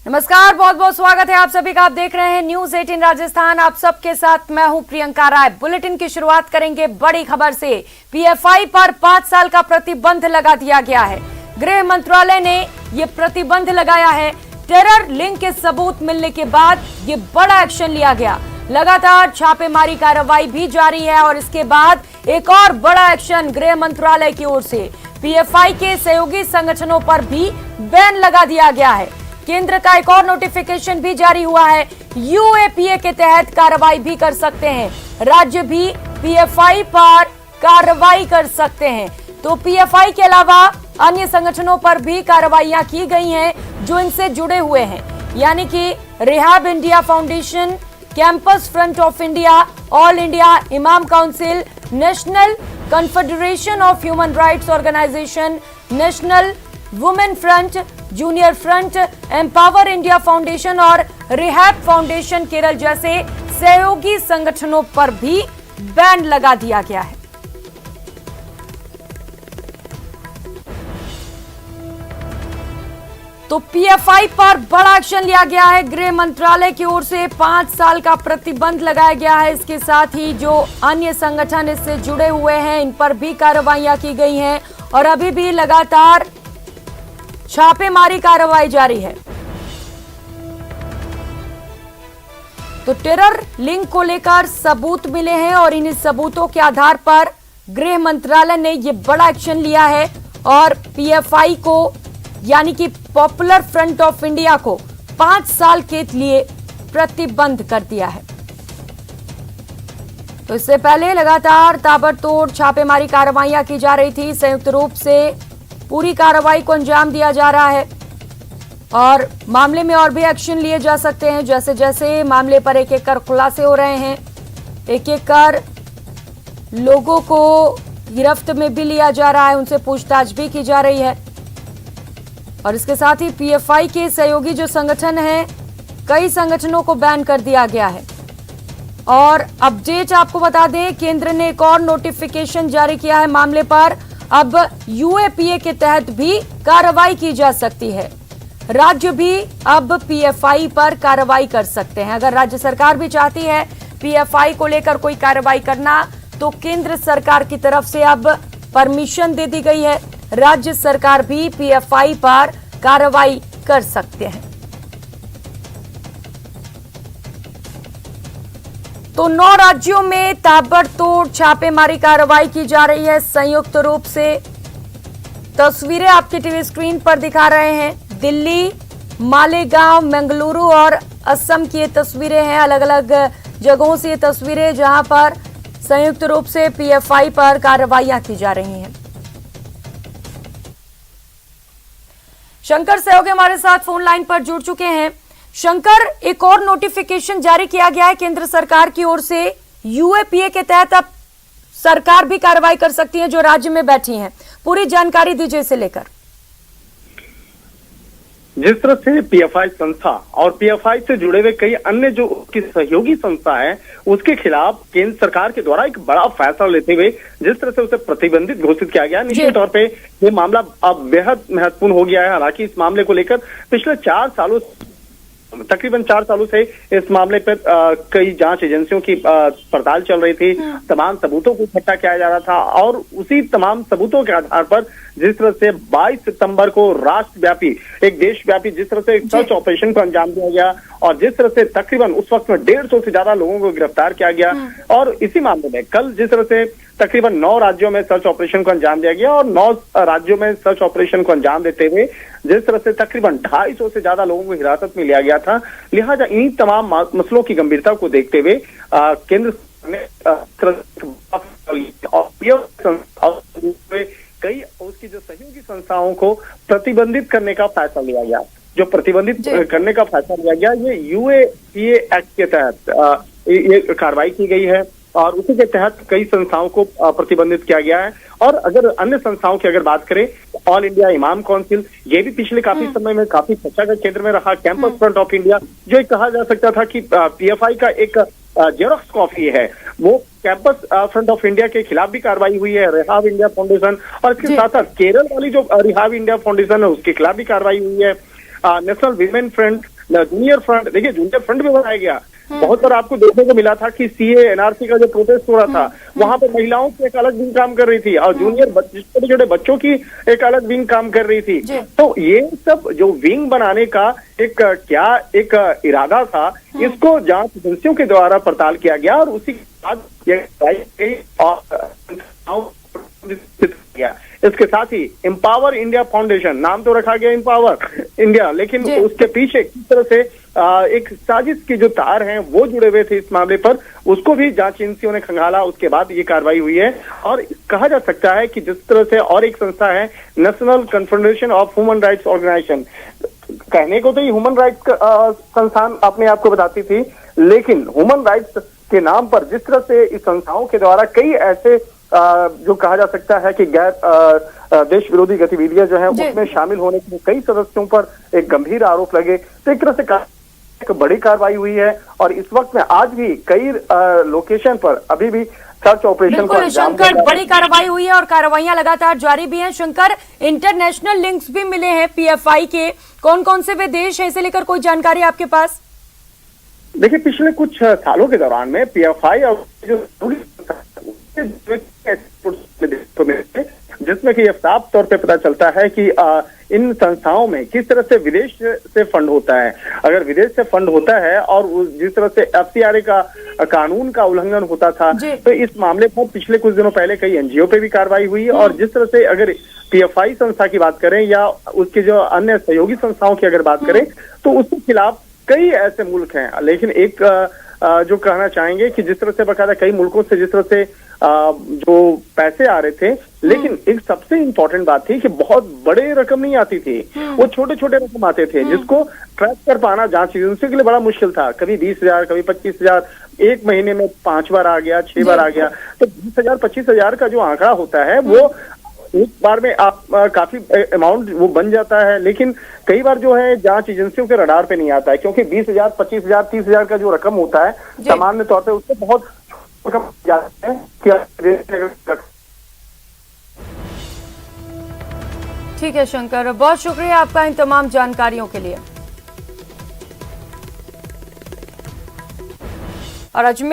नमस्कार, बहुत बहुत स्वागत है आप सभी का। आप देख रहे हैं न्यूज 18 राजस्थान। आप सबके साथ मैं हूं प्रियंका राय। बुलेटिन की शुरुआत करेंगे बड़ी खबर से। पीएफआई पर 5 साल का प्रतिबंध लगा दिया गया है। गृह मंत्रालय ने यह प्रतिबंध लगाया है। टेरर लिंक के सबूत मिलने के बाद ये बड़ा एक्शन लिया गया। लगातार छापेमारी कार्रवाई भी जारी है और इसके बाद एक और बड़ा एक्शन गृह मंत्रालय की ओर से पीएफआई के सहयोगी संगठनों पर भी बैन लगा दिया गया है। केंद्र का एक और नोटिफिकेशन भी जारी हुआ है। यूएपीए के तहत कार्रवाई भी कर सकते हैं। राज्य भी पीएफआई पर कार्रवाई कर सकते हैं। तो पीएफआई के अलावा अन्य संगठनों पर भी कार्रवाइयां की गई हैं जो इनसे जुड़े हुए हैं, यानी कि rehab India foundation, campus front of India, all India imam council, national confederation of human rights organisation, national women front, junior front, empower India foundation और रिहैब फाउंडेशन केरल जैसे सहयोगी संगठनों पर भी बैन लगा दिया गया है। तो पीएफआई पर बड़ा एक्शन लिया गया है। गृह मंत्रालय की ओर से 5 साल का प्रतिबंध लगाया गया है। इसके साथ ही जो अन्य संगठन इससे जुड़े हुए हैं इन पर भी कार्रवाइयां की गई हैं और अभी भी लगातार छापेमारी कार्रवाई जारी है। तो टेरर लिंक को लेकर सबूत मिले हैं और इन सबूतों के आधार पर गृह मंत्रालय ने यह बड़ा एक्शन लिया है और पीएफआई को यानी कि पॉपुलर फ्रंट ऑफ इंडिया को 5 साल के लिए प्रतिबंध कर दिया है। तो इससे पहले लगातार ताबड़तोड़ छापेमारी कार्रवाइयां की जा रही थी। संयुक्त रूप से पूरी कार्रवाई को अंजाम दिया जा रहा है और मामले में और भी एक्शन लिए जा सकते हैं। जैसे जैसे मामले पर एक एक कर खुलासे हो रहे हैं, एक एक कर लोगों को गिरफ्त में भी लिया जा रहा है, उनसे पूछताछ भी की जा रही है। और इसके साथ ही पीएफआई के सहयोगी जो संगठन हैं, कई संगठनों को बैन कर दिया गया है। और अपडेट आपको बता दें, केंद्र ने एक और नोटिफिकेशन जारी किया है मामले पर। अब यूएपीए के तहत भी कार्रवाई की जा सकती है। राज्य भी अब पीएफआई पर कार्रवाई कर सकते हैं। अगर राज्य सरकार भी चाहती है पीएफआई को लेकर कोई कार्रवाई करना, तो केंद्र सरकार की तरफ से अब परमिशन दे दी गई है। राज्य सरकार भी पीएफआई पर कार्रवाई कर सकते हैं। तो 9 राज्यों में ताबड़तोड़ छापेमारी कार्रवाई की जा रही है संयुक्त रूप से। तस्वीरें आपके टीवी स्क्रीन पर दिखा रहे हैं। दिल्ली, मालेगांव, मंगलुरु और असम की ये तस्वीरें हैं। अलग अलग जगहों से ये तस्वीरें जहां पर संयुक्त रूप से पीएफआई पर कार्रवाइयां की जा रही हैं। शंकर सहयोगी हमारे साथ फोन लाइन पर जुड़ चुके हैं। शंकर, एक और नोटिफिकेशन जारी किया गया है केंद्र सरकार की ओर से। यूएपीए के तहत अब सरकार भी कार्रवाई कर सकती है जो राज्य में बैठी हैं। पूरी जानकारी दीजिए इसे लेकर। जिस तरह से पीएफआई संस्था और पीएफआई से जुड़े हुए कई अन्य जो की सहयोगी संस्था है, उसके खिलाफ केंद्र सरकार के द्वारा एक बड़ा फैसला लेते हुए जिस तरह से उसे प्रतिबंधित घोषित किया गया, निश्चित तौर पे ये मामला अब बेहद महत्वपूर्ण हो गया है। हालांकि इस मामले को लेकर पिछले तकरीबन 4 सालों से इस मामले पर कई जांच एजेंसियों की पड़ताल चल रही थी। तमाम सबूतों को इकट्ठा किया जा रहा था और उसी तमाम सबूतों के आधार पर जिस तरह से 22 सितंबर को राष्ट्रव्यापी, एक देशव्यापी जिस तरह से सर्च ऑपरेशन को अंजाम दिया गया और जिस तरह से तकरीबन उस वक्त में 150 से ज्यादा लोगों को गिरफ्तार किया गया। और इसी मामले में कल जिस तरह से तकरीबन 9 राज्यों में सर्च ऑपरेशन को अंजाम दिया गया और 9 राज्यों में सर्च ऑपरेशन को अंजाम देते हुए जिस तरह से तकरीबन 250 से ज्यादा लोगों को हिरासत में लिया गया था। लिहाजा इन्हीं तमाम मसलों की गंभीरता को देखते हुए केंद्र ने कई उसकी जो सहयोगी संस्थाओं को प्रतिबंधित करने का फैसला लिया गया। जो प्रतिबंधित करने का फैसला लिया गया, ये यूएपीए एक्ट के तहत ये कार्रवाई की गई है और उसी के तहत कई संस्थाओं को प्रतिबंधित किया गया है। और अगर अन्य संस्थाओं की अगर बात करें, ऑल इंडिया इमाम काउंसिल, ये भी पिछले काफी समय में काफी चर्चा का केंद्र में रहा। कैंपस फ्रंट ऑफ इंडिया, जो एक कहा जा सकता था कि पीएफआई का एक जेरोक्स कॉपी है, वो कैंपस फ्रंट ऑफ इंडिया के खिलाफ भी कार्रवाई हुई है। रिहाब इंडिया फाउंडेशन और इसके साथ साथ केरल वाली जो रिहाब इंडिया फाउंडेशन है उसके खिलाफ भी कार्रवाई हुई है। National women front junior front, देखिए जूनियर फ्रंट भी बनाया गया। बहुत बार आपको देखने को मिला था कि सीए एनआरसी का जो प्रोटेस्ट हो रहा था, वहां पर महिलाओं की एक अलग विंग काम कर रही थी और जूनियर छोटे छोटे बच्चों की एक अलग विंग काम कर रही थी। तो ये सब जो विंग बनाने का एक क्या एक इरादा था, इसको जांच एजेंसियों के द्वारा पड़ताल किया गया और उसी के बाद गया। इसके साथ ही एम्पावर इंडिया फाउंडेशन नाम तो रखा गया एम्पावर इंडिया, लेकिन उसके पीछे किस तरह से एक साजिश की जो तार हैं वो जुड़े हुए थे इस मामले पर, उसको भी जांच एजेंसियों ने खंगाला। उसके बाद ये कार्रवाई हुई है और कहा जा सकता है कि जिस तरह से और एक संस्था है national confederation of human rights organisation, कहने को तो ये ह्यूमन राइट्स संस्थान अपने आप को बताती थी, लेकिन ह्यूमन राइट्स के नाम पर जिस तरह से इस संस्थाओं के द्वारा कई ऐसे जो कहा जा सकता है कि गैर देश विरोधी गतिविधियां जो है उसमें शामिल होने के कई सदस्यों पर एक गंभीर आरोप लगे। तो एक तरह से एक बड़ी कार्रवाई हुई है और इस वक्त में आज भी कई लोकेशन पर अभी भी सर्च ऑपरेशन बिल्कुल शंकर, बड़ी कार्रवाई हुई है और कार्रवाइयां लगातार जारी भी हैं। शंकर, इंटरनेशनल लिंक्स भी मिले हैं पीएफआई के, कौन कौन से वे देश है, इसे लेकर कोई जानकारी आपके पास? देखिए पिछले कुछ सालों के दौरान में पीएफआई और जो जिसमें कि यह साफ तौर पे पता चलता है कि इन संस्थाओं में किस तरह से विदेश से फंड होता है। अगर विदेश से फंड होता है और जिस तरह से एफसीआरए का कानून का उल्लंघन होता था, तो इस मामले पर पिछले कुछ दिनों पहले कई एनजीओ पे भी कार्रवाई हुई और जिस तरह से अगर पीएफआई संस्था की बात करें या उसके जो अन्य सहयोगी संस्थाओं की अगर बात करें तो उसके खिलाफ कई ऐसे मुल्क हैं। लेकिन एक जो कहना चाहेंगे कि जिस तरह से बकायदा कई मुल्कों से जिस तरह से जो पैसे आ रहे थे, लेकिन एक सबसे इम्पोर्टेंट बात थी कि बहुत बड़े रकम नहीं आती थी, वो छोटे छोटे रकम आते थे जिसको ट्रैक कर पाना जांच एजेंसी के लिए बड़ा मुश्किल था। कभी 20,000, कभी 25,000, एक महीने में 5 बार आ गया, 6 बार आ गया। तो 20,000 25,000 का जो आंकड़ा होता है वो एक बार में आप काफी अमाउंट वो बन जाता है, लेकिन कई बार जो है जांच एजेंसियों के रडार पे नहीं आता है, क्योंकि 20,000 25,000 30,000 का जो रकम होता है सामान्य तौर पे उससे बहुत रकम जाता है। ठीक है शंकर, बहुत शुक्रिया आपका इन तमाम जानकारियों के लिए। और अजमेर